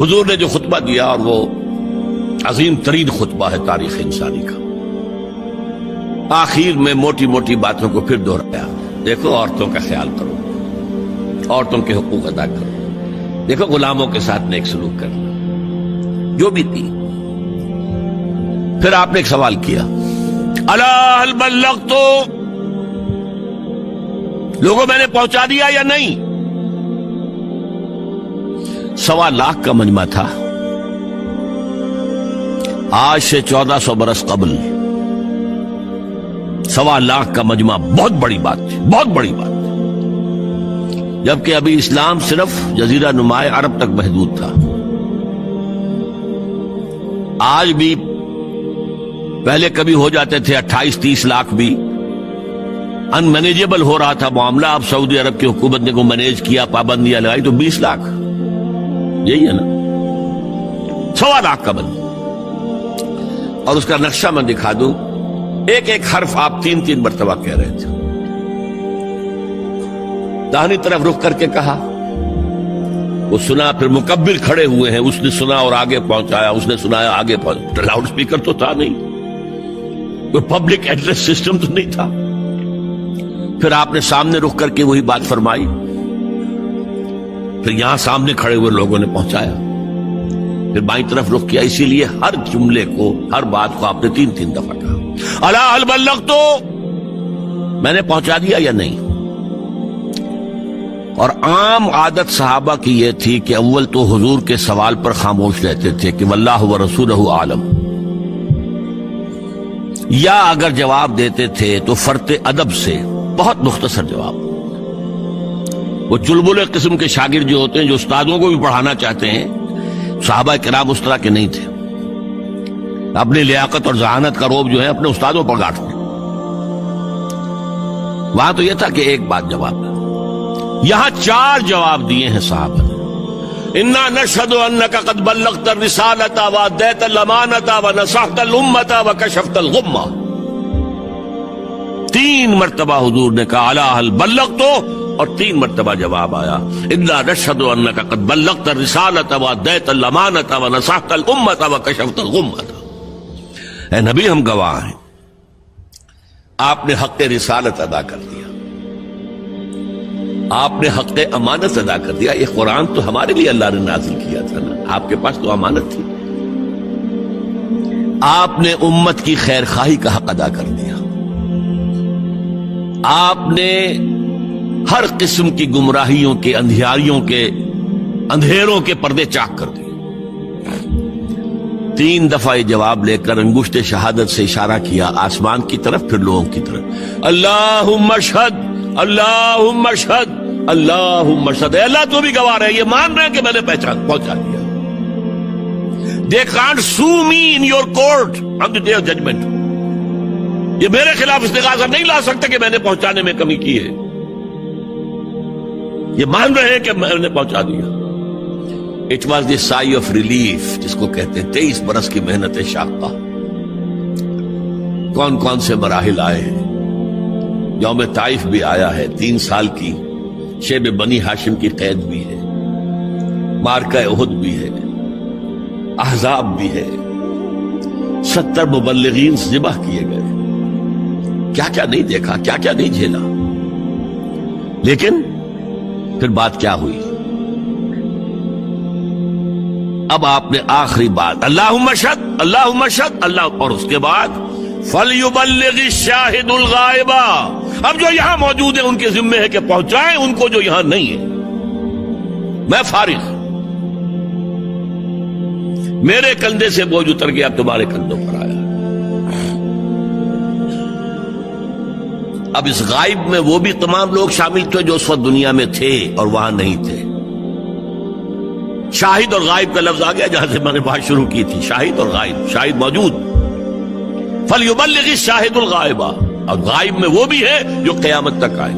حضور نے جو خطبہ دیا، اور وہ عظیم ترین خطبہ ہے تاریخ انسانی کا، آخر میں موٹی موٹی باتوں کو پھر دہرایا۔ دیکھو عورتوں کا خیال کرو، عورتوں کے حقوق ادا کرو، دیکھو غلاموں کے ساتھ نیک سلوک کرنا، جو بھی تھی۔ پھر آپ نے ایک سوال کیا، الا هل بلغت، لوگوں میں نے پہنچا دیا یا نہیں؟ 1.25 لاکھ کا مجمع تھا، آج سے 1400 برس قبل 1.25 لاکھ کا مجمع بہت بڑی بات تھی، بہت بڑی بات تھی، جبکہ ابھی اسلام صرف جزیرہ نمائے عرب تک محدود تھا۔ آج بھی پہلے کبھی ہو جاتے تھے 28-30 لاکھ بھی، ان مینیجیبل ہو رہا تھا معاملہ۔ اب سعودی عرب کی حکومت نے کو مینیج کیا، پابندیاں لگائی تو 20 لاکھ، یہی ہے نا 1.25 لاکھ کا بند۔ اور اس کا نقشہ میں دکھا دوں، ایک ایک حرف آپ 3 مرتبہ کہہ رہے تھے۔ داہنی طرف رخ کر کے کہا، وہ سنا، پھر مکبر کھڑے ہوئے ہیں، اس نے سنا اور آگے پہنچایا، اس نے سنایا آگے پہنچایا۔ لاؤڈ سپیکر تو تھا نہیں، کوئی پبلک ایڈریس سسٹم تو نہیں تھا۔ پھر آپ نے سامنے رخ کر کے وہی بات فرمائی، پھر یہاں سامنے کھڑے ہوئے لوگوں نے پہنچایا، پھر بائیں طرف رخ کیا۔ اسی لیے ہر جملے کو، ہر بات کو آپ نے 3 دفعہ کہا، الا هل بلغت، میں نے پہنچا دیا یا نہیں؟ اور عام عادت صحابہ کی یہ تھی کہ اول تو حضور کے سوال پر خاموش رہتے تھے کہ واللہ ورسولہ عالم، یا اگر جواب دیتے تھے تو فرط ادب سے بہت مختصر جواب۔ وہ چلبلے قسم کے شاگرد جو ہوتے ہیں، جو استادوں کو بھی پڑھانا چاہتے ہیں، صحابہ کرام اس طرح کے نہیں تھے، اپنی لیاقت اور ذہانت کا روب جو ہے اپنے استادوں پر گاٹتے۔ وہاں تو یہ تھا کہ ایک بات جواب ہے، یہاں 4 جواب دیے ہیں صحابہ نے۔ انا نشهد انك قد بلغت الرسالة واديت الامانة ونصحت الامة وكشفت الغمة۔ 3 مرتبہ حضور نے کہا الا هل بلغت، اور 3 مرتبہ جواب آیا انا نشهد انك قد بلغت الرسالة واديت الامانة ونصحت الامة وكشفت الغمة۔ اے نبی، ہم گواہ ہیں، آپ نے حق رسالت ادا کر دیا، آپ نے حق امانت ادا کر دیا۔ یہ قرآن تو ہمارے لیے اللہ نے نازل کیا تھا نا، آپ کے پاس تو امانت تھی۔ آپ نے امت کی خیر خواہی کا حق ادا کر دیا، آپ نے ہر قسم کی گمراہیوں کے، اندھیاریوں کے، اندھیروں کے پردے چاک کر دیے۔ 3 دفعہ یہ جواب لے کر انگشت شہادت سے اشارہ کیا آسمان کی طرف، پھر لوگوں کی طرف، اللہم اشہد، اللہم اشہد، اللہم اشہد۔ اے اللہ تو بھی گواہ رہے، یہ مان رہے ہیں کہ میں نے پہنچا دیا۔ They can't sue me in your court on the day of judgment۔ یہ میرے خلاف استغاثہ نہیں لا سکتے کہ میں نے پہنچانے میں کمی کی ہے، یہ مان رہے ہیں کہ میں نے پہنچا دیا۔ It was the sigh of relief جس کو کہتے ہیں 23 برس کی محنت شاقہ۔ کون کون سے مراحل آئے ہیں، یوم طائف بھی آیا ہے، 3 سال کی شیب بنی ہاشم کی قید بھی ہے، معرکہ احد بھی ہے، احزاب بھی ہے، 70 مبلغین ذبح کیے گئے، کیا کیا نہیں دیکھا، کیا کیا نہیں جھیلا۔ لیکن پھر بات کیا ہوئی؟ اب آپ نے آخری بات، اللہم اشہد، اللہم اشہد، اللہ، اور اس کے بعد فَلْيُبَلِّغِ الشَّاهِدُ الْغَائِبَ، اب جو یہاں موجود ہیں ان کے ذمے ہے کہ پہنچائیں ان کو جو یہاں نہیں ہے۔ میں فارغ، میرے کندھے سے بوجھ اتر گیا، اب تمہارے کندھوں پر آیا۔ اب اس غائب میں وہ بھی تمام لوگ شامل تھے جو اس وقت دنیا میں تھے اور وہاں نہیں تھے۔ شاہد اور غائب کا لفظ آ گیا جہاں سے میں نے بات شروع کی تھی، شاہد اور غائب، شاہد موجود، فَلْيُبَلِّغِ الشَّاهِدُ الْغَائِبَ، اور غائب میں وہ بھی ہے جو قیامت تک آئے۔